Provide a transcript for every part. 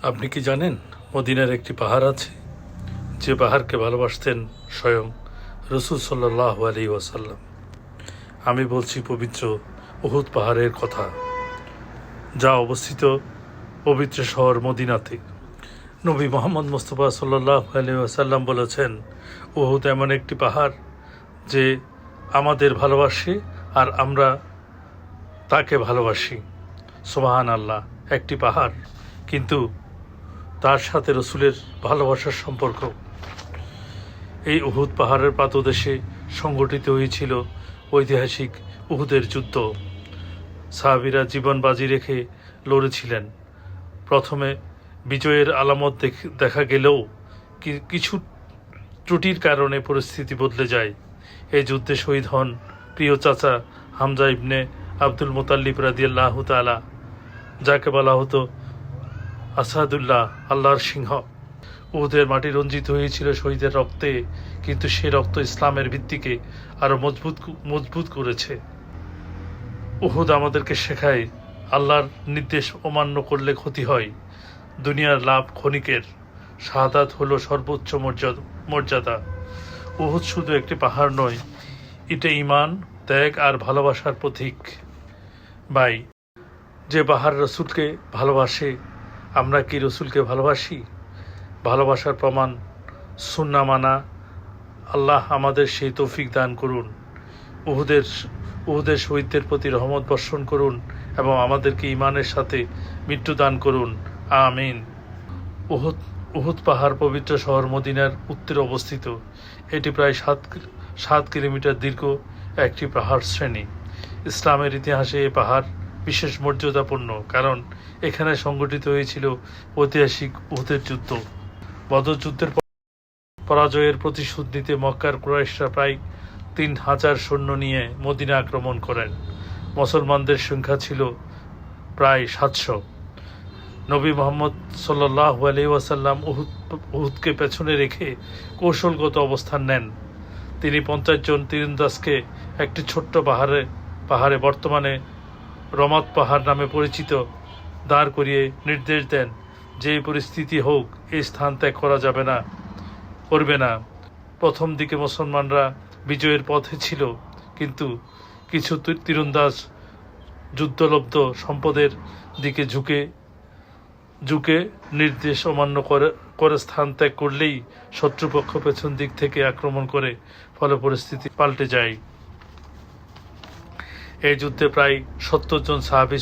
আপনি কি জানেন মদিনার একটি পাহাড় আছে যে পাহাড়কে ভালোবাসতেন স্বয়ং রসুল সাল্লাল্লাহু আলাইহি ওয়াসাল্লাম। আমি বলছি পবিত্র উহুদ পাহাড়ের কথা, যা অবস্থিত পবিত্র শহর মদিনাতে। নবী মুহাম্মদ মুস্তাফা সাল্লাল্লাহু আলাইহি ওয়াসাল্লাম বলেছেন, উহুদ এমন একটি পাহাড় যে আমাদের ভালোবাসে আর আমরা তাকে ভালোবাসি। সুবহান আল্লাহ, একটি পাহাড় কিন্তু তার সাথে রসুলের ভালোবাসার সম্পর্ক। এই উহুদ পাহাড়ের পাদদেশে সংগঠিত হয়েছিল ঐতিহাসিক উহুদের যুদ্ধ। সাহাবীরা জীবন বাজি রেখে লড়েছিলেন। প্রথমে বিজয়ের আলামত দেখা গেলেও কিছু ত্রুটির কারণে পরিস্থিতি বদলে যায়। এই যুদ্ধে শহীদ হন প্রিয় চাচা হামজা ইবনে আব্দুল মুতাল্লিব রাদিয়াল্লাহু তাআলা, যাকে বলা হতো আসাদুল্লাহ, আল্লাহর সিংহ। উহুদের মাটি রঞ্জিত হয়েছিল শহীদের রক্তে, কিন্তু সে রক্ত ইসলামের ভিত্তিকে আরো মজবুত করেছে। উহুদ আমাদেরকে শেখায়, আল্লাহর নির্দেশ অমান্য করলে ক্ষতি হয়। দুনিয়ার লাভ ক্ষণিকের, শাহাদাত হলো সর্বোচ্চ মর্যাদা। উহুদ শুধু একটি পাহাড় নয়, এটা ঈমান, ত্যাগ আর ভালোবাসার প্রতীক। ভাই, যে পাহাড় রসুলকে ভালোবাসে, আমরা কি রসুলকে ভালোবাসি? ভালোবাসার প্রমাণ সুন্নাহ মানা। আল্লাহ আমাদের সেই তৌফিক দান করুন। উহুদের শহীদদের প্রতি রহমত বর্ষণ করুন এবং আমাদেরকে ঈমানের সাথে মৃত্যু দান করুন, আমিন। উহুদ পাহাড় পবিত্র শহর মদিনার উত্তরে অবস্থিত। এটি প্রায় 7 কিলোমিটার দীর্ঘ একটি পাহাড় শ্রেণী। ইসলামের ইতিহাসে এই পাহাড় বিশেষ মর্যাদাপূর্ণ, কারণ এখানে সংগঠিত হয়েছিল ঐতিহাসিক উহুদের যুদ্ধ। বদর যুদ্ধের পরাজয়ের প্রতিশোধ নিতে মক্কার কুরাইশরা প্রায় 3000 সৈন্য নিয়ে মদিনা আক্রমণ করেন। মুসলমানদের সংখ্যা ছিল প্রায় 700। নবী মুহাম্মদ সাল্লাল্লাহু আলাইহি ওয়াসাল্লাম উহুদকে পেছনে রেখে কৌশলগত অবস্থান নেন। তিনি 50 জন তীরন্দাজকে একটি ছোট্ট পাহাড়ে বর্তমানে রমাত পাহাড় নামে পরিচিত দাঁড় করিয়ে নির্দেশ দেন, যে পরিস্থিতি হোক এই স্থান ত্যাগ করা করবে না। প্রথম দিকে মুসলমানরা বিজয়ের পথে ছিল, কিন্তু কিছু তীরন্দাজ যুদ্ধলব্ধ সম্পদের দিকে ঝুঁকে নির্দেশ অমান্য করে স্থান ত্যাগ করলেই শত্রুপক্ষ পেছন দিক থেকে আক্রমণ করে, ফলে পরিস্থিতি পাল্টে যায়। এই যুদ্ধে প্রায় 70 জন সাহাবী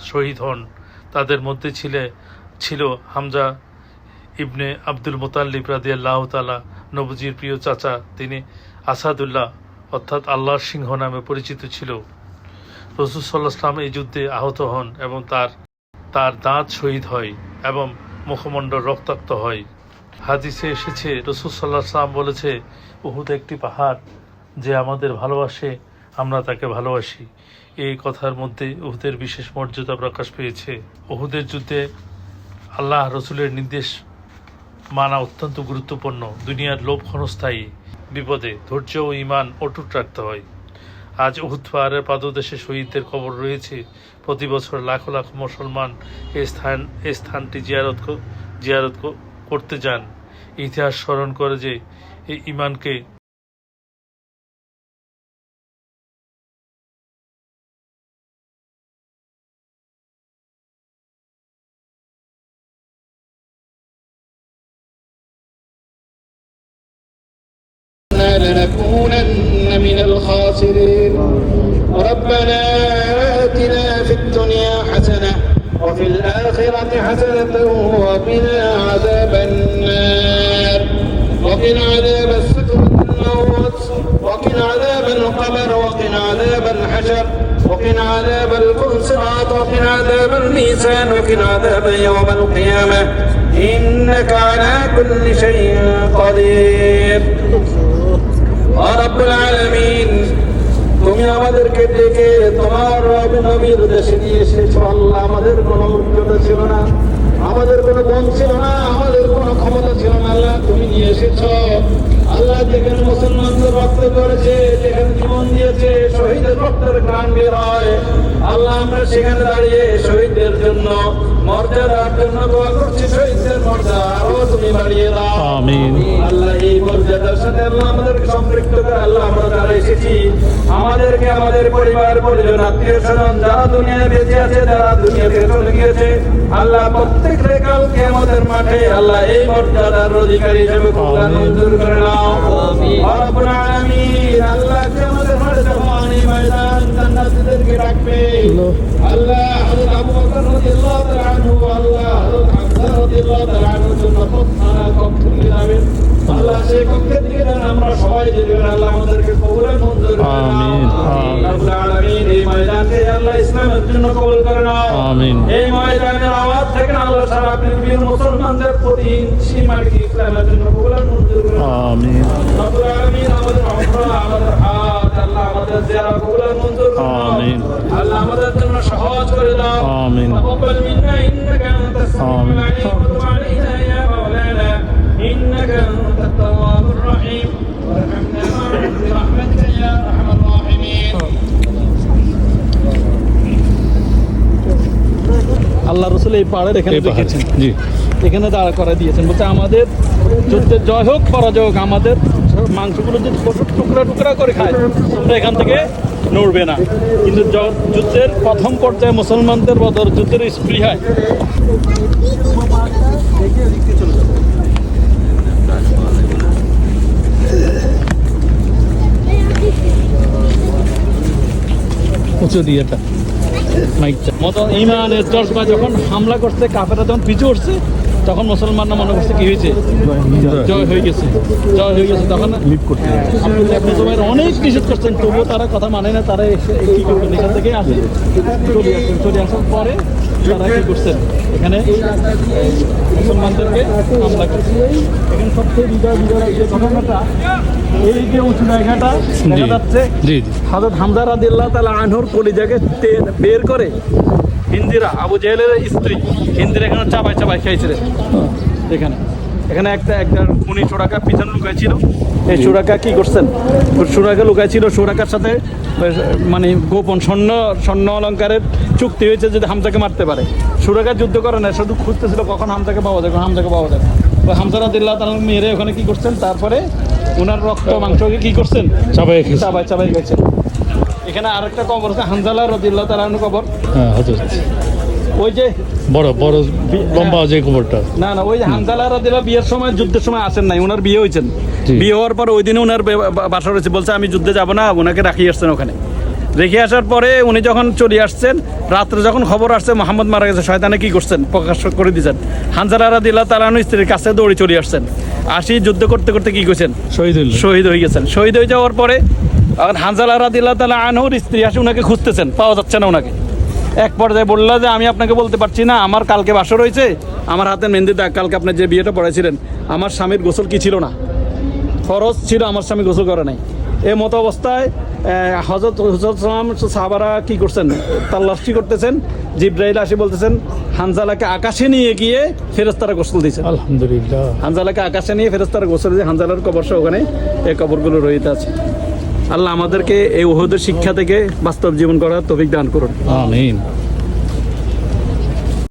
শহীদ হন। তাদের মধ্যে ছিল হামজা ইবনে আব্দুল মুতাল্লিব রাদিয়াল্লাহু তাআলা, নবীজির প্রিয় চাচা। তিনি আসাদুল্লাহ অর্থাৎ আল্লাহর সিংহ নামে পরিচিত ছিল। রাসূল সাল্লাল্লাহু আলাইহি ওয়াসাল্লাম এই যুদ্ধে আহত হন এবং তার দাঁত শহীদ হয় এবং মুখমণ্ডল রক্তাক্ত হয়। হাদিসে এসেছে, রাসূল সাল্লাল্লাহু আলাইহি ওয়াসাল্লাম বলেছে, উহুদ একটি পাহাড় যে আমাদের ভালোবাসে, আমরা তাকে ভালোবাসি। এই কথার মধ্যে উহুদের বিশেষ মর্যাদা প্রকাশ পেয়েছে। উহুদের যুদ্ধে আল্লাহ রসুলের নির্দেশ মানা অত্যন্ত গুরুত্বপূর্ণ। দুনিয়ার লোভ ক্ষণস্থায়ী, বিপদে ধৈর্য ও ঈমান অটুট রাখতে হয়। আজ উহুদ পাহাড়ের পাদদেশে শহীদদের কবর রয়েছে। প্রতি বছর লাখ লাখ মুসলমান এই স্থানটি জিয়ারত করতে যান। ইতিহাস স্মরণ করে যে এই ঈমানকে لنكونن من الخاسرين ربنا آتنا في الدنيا حسنة وفي الآخرة حسنة وقنا عذاب النار وقنا عذاب السكرة الموت وقنا عذاب القبر وقنا عذاب الحشر وقنا عذاب الصراط وقنا عذاب الميزان وقنا عذاب يوم القيامة إنك على كل شيء قدير রব্বুল আলামিন, তুমি আমাদেরকে ডেকে তোমার নবীর দেশে নিয়ে এসেছো। আল্লাহ, আমাদের কোনো যোগ্যতা ছিল না, আমাদের কোনো গুণ ছিল না, আমাদের কোনো ক্ষমতা ছিল না। আল্লাহ, তুমি নিয়ে এসেছো। আল্লাহ, যেখানে মুসলমানদের রক্ত করেছে, যেখানে জীবন দিয়েছে, শহীদের রক্তের ঘ্রাণ বের হয়। আল্লাহ আমরা সেখানে দাঁড়িয়ে শহীদদের জন্য মর্যাদার জন্য দোয়া করছি, শহীদদের মর্যাদা আরো তুমি বাড়িয়ে দাও। আমিন। আল্লাহ এই মর্যাদার সাথে আল্লাহ আমাদেরকে সম্পৃক্ত করে। আল্লাহ আমরা যারা এসেছি আমাদেরকে, আমাদের পরিবার পরিজন আত্মীয় স্বজন যারা দুনিয়ায় বেঁচে আছে, যারা দুনিয়া থেকে চলে গিয়েছে, আল্লাহ প্রত্যেককে কালকে আমাদের মাঠে আল্লাহ এই মর্যাদার অধিকারী হিসেবে কবুল মঞ্জুর করে নাও। রব্বুল আলামিন আল্লাহ আমাদের মাঠে যখন এই ময়দান জান্নাতীদেরকে রাখবে, আল্লাহ হযরত আবু বকর রাদিয়াল্লাহু তাআলা আনহু, আল্লাহ হযরত হামজা রাদিয়াল্লাহু তাআলা আনহুর জন্য প্রত্যাশা কক্ষ থেকে যাবেন। আল্লাহ সেই কক্ষের দিকে যেন আমরা সবাই যেতে পারি। আল্লাহ আমাদেরকে কবুল মঞ্জুর করে নাও। আমিন। রব্বুল আলামিন এই ময়দানকে আল্লাহ ইসলামের জন্য কবুল করে নাও। আমিন। এই ময়দানের আওয়াজ থেকে আল্লাহ সারা পৃথিবীর মুসলমানদের প্রতি সীমাকে ইসলামের জন্য কবুল মঞ্জুর করে নাও। আমিন। রব্বুল আলামিন আমাদের উমরা, আমাদের হাজ, আল্লাহ আমাদের জিয়ারত কবুল মঞ্জুর করে নাও। আমিন। আল্লাহ আমাদের জন্য সহজ করে দাও। আমিন। তাকাব্বাল মিন্না ইন্নাকা আনতাস সামিউল আলিম ওয়া তুব আলাইনা ইয়া মাওলানা ইন্নাকা আনতাত তাওয়াবুর রহিম ওয়ারহামনা বিরহমাতিকা ইয়া আরহামার রাহিমিন। আল্লাহ রসুল এই পাহাড়ের এখানে এই পাহাড়ে। দেখেছেন, জি। এখানে দাঁড়া করা দিয়েছেন। বলছে আমাদের যুদ্ধের জয় হোক পরাজয় হোক, আমাদের মাংসগুলো যদি ছোট টুকরা টুকরা করে খায় তোমরা এখান থেকে নড়বে না। কিন্তু যুদ্ধের প্রথম পর্যায়ে মুসলমানদের বদর যুদ্ধের স্পৃহায় উঁচু দিয়ে এটা মাইকটা মতো ইমানের জজবা যখন হামলা করছে, কাফেরা যখন পিছু উঠছে, তখন মুসলমানরা মনে করছে কি হয়েছে, জয় হয়ে গেছে, জয় হয়ে গেছে। তখন লিপ করতে আব্দুল্লাহ ইবনে জুবাইর অনেক নিষেধ করছেন, তবুও তারা কথা মানে না। তারা এসে কি করবেন, এখান থেকে আসে চলে আসার পরে তারা কি করছেন, এখানে মুসলমানদেরকে হামলা করছে। এখানে সবচেয়ে বিজয় যে ঘটনাটা, এই যে উঁচু জায়গাটা দেখা যাচ্ছে, জি জি। হযরত হামজা রাদিয়াল্লাহু তাআলা আনহুর কলিজাকে বের করে হিন্দিরা, আবু জেহেলের স্ত্রী হিন্দিরা এখানে চাবাই চাবাই খাইছিলেন। এখানে একটা উনি সুরাকা পিছনে লুকাইছিল। এই সুরাকা কি করছেন, সুরাকা লুকাইছিল, সুরাকার সাথে মানে গোপন স্বর্ণ অলঙ্কারের চুক্তি হয়েছে যদি হামজাকে মারতে পারে। সুরাকা যুদ্ধ করে না, শুধু খুঁজতেছিল কখন হামজাকে পাওয়া যায়, কখন হামজাকে পাওয়া যায়। ওই হামজা রাদিয়াল্লাহু তাআলা মেরে ওখানে কি করছেন, তারপরে ওনার রক্ত মাংসকে কি করছেন, চাবাই খেয়েছে। চাবাই চাবাই খাইছেন। এখানে আরেকটা কবর আছে, হানজালা রাদিয়াল্লাহু তাআলা আনহু কবর। হ্যাঁ হযরত ওই যে বড় বড় লম্বা যে কবরটা। না ওই যে হানজালা রাদিয়াল্লাহু বিয়ের সময়, যুদ্ধের সময় আসেন নাই, ওনার বিয়ে হয়েছেন। জি। বিয়ে হওয়ার পর ওই দিনে ওনার বাসা রয়েছে, বলছে আমি যুদ্ধে যাব না, ওনাকে রাখিয়ে আসছেন ওখানে। রেখে আসার পরে উনি যখন চলে আসছেন, রাত্রে যখন খবর আসছে মোহাম্মদ মারা গেছে, শয়তানে কি করছেন, প্রকাশ করে দিয়েছেন। হানজালা রাদিয়াল্লাহু তাআলা আনহু স্ত্রীর কাছে দৌড়ে চলে আসছেন। আসি যুদ্ধ করতে করতে কি করছেন, শহীদ হইল। শহীদ হয়ে গেছেন। শহীদ হয়ে যাওয়ার পরে হানজালা রাদিয়াল্লাহু তাআলা আনহুর স্ত্রী আসে ওনাকে খুঁজতেছেন, পাওয়া যাচ্ছে না ওনাকে। এক পর্যায়ে বললো যে আমি আপনাকে বলতে পারছি না, আমার কালকে বাসর রয়েছে, আমার হাতে মেহেন্দির দাগ, কালকে আপনি যে বিয়েটা পড়াইছিলেন, আমার স্বামীর গোসল কি ছিল না, খরচ ছিল, আমার স্বামী গোসল করে নাই। এই মতো অবস্থায় হযরত সাহাবারা কি করছেন, তাল্লাশি করতেছেন। জিবরাইল আসি বলতেছেন হানজালাকে আকাশে নিয়ে গিয়ে ফেরেশতারা গোসল দিয়েছেন। আলহামদুলিল্লাহ। হানজালাকে আকাশে নিয়ে ফেরেশতারা গোসল দিয়ে হানজালার কবরটা ওখানে, এই কবরগুলো রহিত আছে। আল্লাহ আমাদেরকে এই উহুদের শিক্ষা থেকে বাস্তব জীবন করার তৌফিক দান করুন। আমিন।